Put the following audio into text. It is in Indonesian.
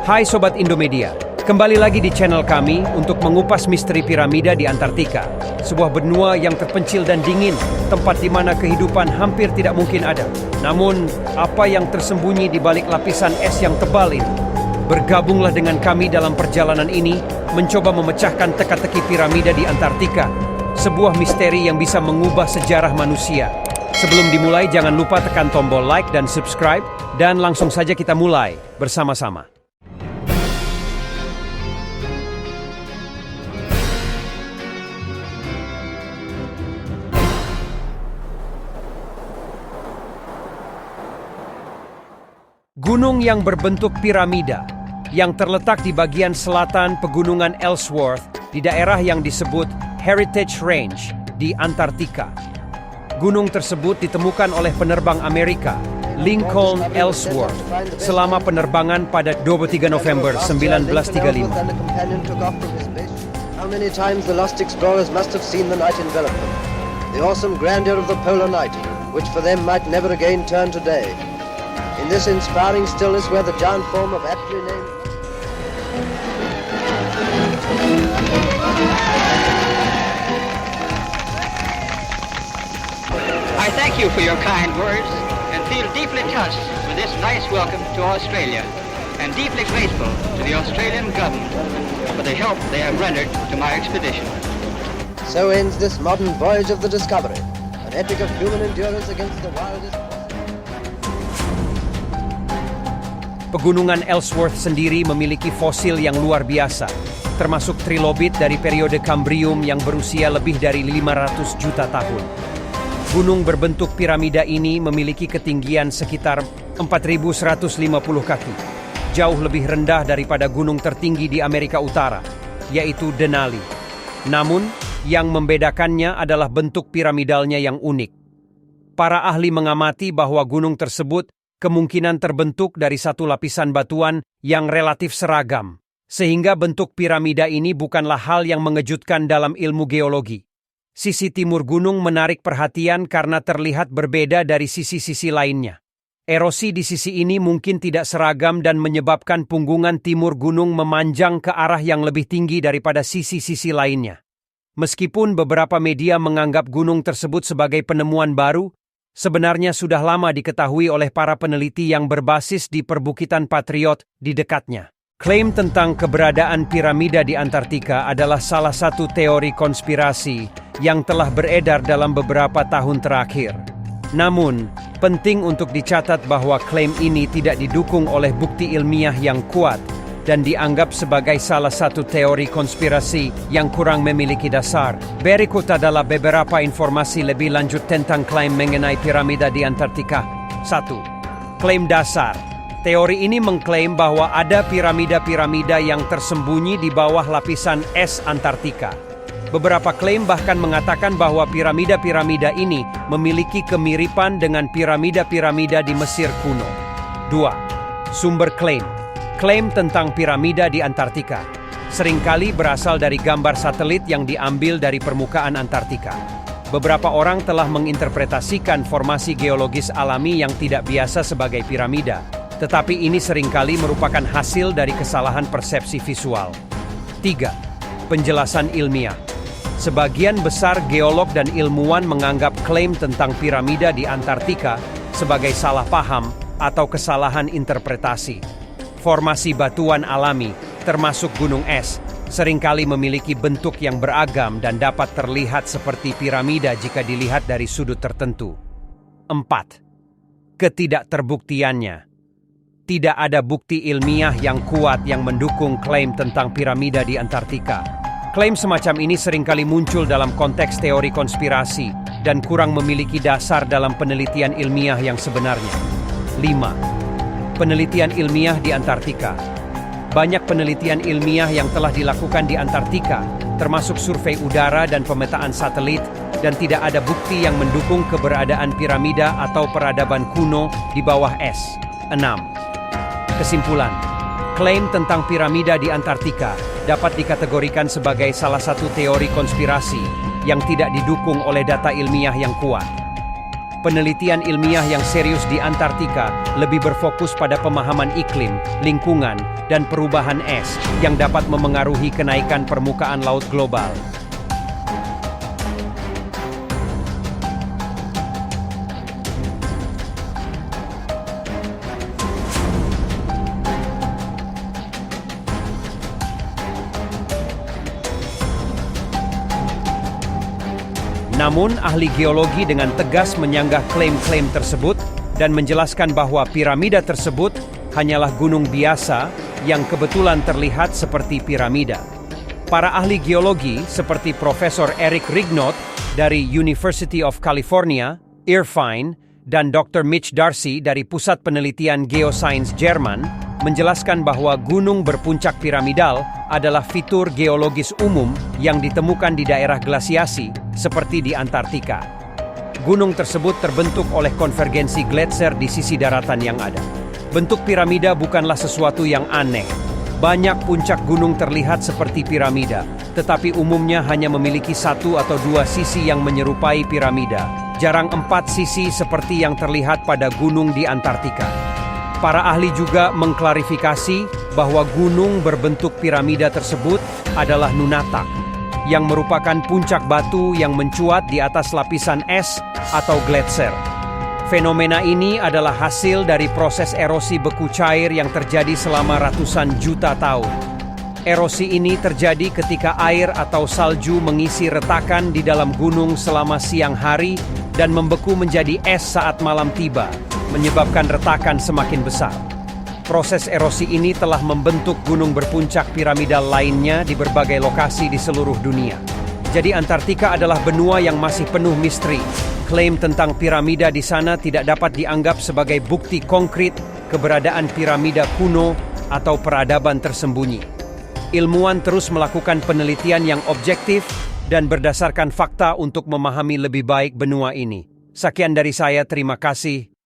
Hai Sobat Indomedia, kembali lagi di channel kami untuk mengupas misteri piramida di Antartika. Sebuah benua yang terpencil dan dingin, tempat di mana kehidupan hampir tidak mungkin ada. Namun, apa yang tersembunyi di balik lapisan es yang tebal ini? Bergabunglah dengan kami dalam perjalanan ini, mencoba memecahkan teka-teki piramida di Antartika. Sebuah misteri yang bisa mengubah sejarah manusia. Sebelum dimulai, jangan lupa tekan tombol like dan subscribe, dan langsung saja kita mulai bersama-sama. Gunung yang berbentuk piramida, yang terletak di bagian selatan pegunungan Ellsworth di daerah yang disebut Heritage Range di Antartika. Gunung tersebut ditemukan oleh penerbang Amerika, Lincoln Ellsworth, selama penerbangan pada 23 November 1935. How many times the lost explorers must have seen the night envelop them. The awesome grandeur of the polar night, which for them might never again turn to day. In this inspiring stillness where the giant form of aptly named... I thank you for your kind words and feel deeply touched with this nice welcome to Australia and deeply grateful to the Australian government for the help they have rendered to my expedition. So ends this modern voyage of the Discovery, an epic of human endurance against the wildest... Pegunungan Ellsworth sendiri memiliki fosil yang luar biasa, termasuk trilobit dari periode Kambrium yang berusia lebih dari 500 juta tahun. Gunung berbentuk piramida ini memiliki ketinggian sekitar 4.150 kaki, jauh lebih rendah daripada gunung tertinggi di Amerika Utara, yaitu Denali. Namun, yang membedakannya adalah bentuk piramidalnya yang unik. Para ahli mengamati bahwa gunung tersebut kemungkinan terbentuk dari satu lapisan batuan yang relatif seragam, sehingga bentuk piramida ini bukanlah hal yang mengejutkan dalam ilmu geologi. Sisi timur gunung menarik perhatian karena terlihat berbeda dari sisi-sisi lainnya. Erosi di sisi ini mungkin tidak seragam dan menyebabkan punggungan timur gunung memanjang ke arah yang lebih tinggi daripada sisi-sisi lainnya. Meskipun beberapa media menganggap gunung tersebut sebagai penemuan baru, sebenarnya sudah lama diketahui oleh para peneliti yang berbasis di perbukitan Patriot di dekatnya. Klaim tentang keberadaan piramida di Antartika adalah salah satu teori konspirasi yang telah beredar dalam beberapa tahun terakhir. Namun, penting untuk dicatat bahwa klaim ini tidak didukung oleh bukti ilmiah yang kuat dan dianggap sebagai salah satu teori konspirasi yang kurang memiliki dasar. Berikut adalah beberapa informasi lebih lanjut tentang klaim mengenai piramida di Antartika. 1. Klaim dasar. Teori ini mengklaim bahwa ada piramida-piramida yang tersembunyi di bawah lapisan es Antartika. Beberapa klaim bahkan mengatakan bahwa piramida-piramida ini memiliki kemiripan dengan piramida-piramida di Mesir kuno. 2. Sumber klaim. Klaim tentang piramida di Antartika seringkali berasal dari gambar satelit yang diambil dari permukaan Antartika. Beberapa orang telah menginterpretasikan formasi geologis alami yang tidak biasa sebagai piramida, tetapi ini seringkali merupakan hasil dari kesalahan persepsi visual. 3. Penjelasan ilmiah. Sebagian besar geolog dan ilmuwan menganggap klaim tentang piramida di Antartika sebagai salah paham atau kesalahan interpretasi. Formasi batuan alami, termasuk gunung es, seringkali memiliki bentuk yang beragam dan dapat terlihat seperti piramida jika dilihat dari sudut tertentu. 4. Ketidakterbuktiannya. Tidak ada bukti ilmiah yang kuat yang mendukung klaim tentang piramida di Antartika. Klaim semacam ini seringkali muncul dalam konteks teori konspirasi dan kurang memiliki dasar dalam penelitian ilmiah yang sebenarnya. 5. Penelitian ilmiah di Antartika. Banyak penelitian ilmiah yang telah dilakukan di Antartika, termasuk survei udara dan pemetaan satelit, dan tidak ada bukti yang mendukung keberadaan piramida atau peradaban kuno di bawah es. 6. Kesimpulan. Klaim tentang piramida di Antartika dapat dikategorikan sebagai salah satu teori konspirasi yang tidak didukung oleh data ilmiah yang kuat. penelitian ilmiah yang serius di Antartika lebih berfokus pada pemahaman iklim, lingkungan, dan perubahan es yang dapat memengaruhi kenaikan permukaan laut global. Namun, ahli geologi dengan tegas menyanggah klaim-klaim tersebut dan menjelaskan bahwa piramida tersebut hanyalah gunung biasa yang kebetulan terlihat seperti piramida. Para ahli geologi seperti Profesor Eric Rignot dari University of California, Irvine, dan Dr. Mitch Darcy dari Pusat Penelitian Geoscience Jerman menjelaskan bahwa gunung berpuncak piramidal adalah fitur geologis umum yang ditemukan di daerah glasiasi seperti di Antartika. Gunung tersebut terbentuk oleh konvergensi gletser di sisi daratan yang ada. Bentuk piramida bukanlah sesuatu yang aneh. Banyak puncak gunung terlihat seperti piramida, tetapi umumnya hanya memiliki satu atau dua sisi yang menyerupai piramida. Jarang 4 sisi seperti yang terlihat pada gunung di Antartika. Para ahli juga mengklarifikasi bahwa gunung berbentuk piramida tersebut adalah nunatak, yang merupakan puncak batu yang mencuat di atas lapisan es atau gletser. Fenomena ini adalah hasil dari proses erosi beku cair yang terjadi selama ratusan juta tahun. Erosi ini terjadi ketika air atau salju mengisi retakan di dalam gunung selama siang hari dan membeku menjadi es saat malam tiba, menyebabkan retakan semakin besar. Proses erosi ini telah membentuk gunung berpuncak piramidal lainnya di berbagai lokasi di seluruh dunia. Jadi Antartika adalah benua yang masih penuh misteri. Klaim tentang piramida di sana tidak dapat dianggap sebagai bukti konkret keberadaan piramida kuno atau peradaban tersembunyi. Ilmuwan terus melakukan penelitian yang objektif dan berdasarkan fakta untuk memahami lebih baik benua ini. Sekian dari saya, terima kasih.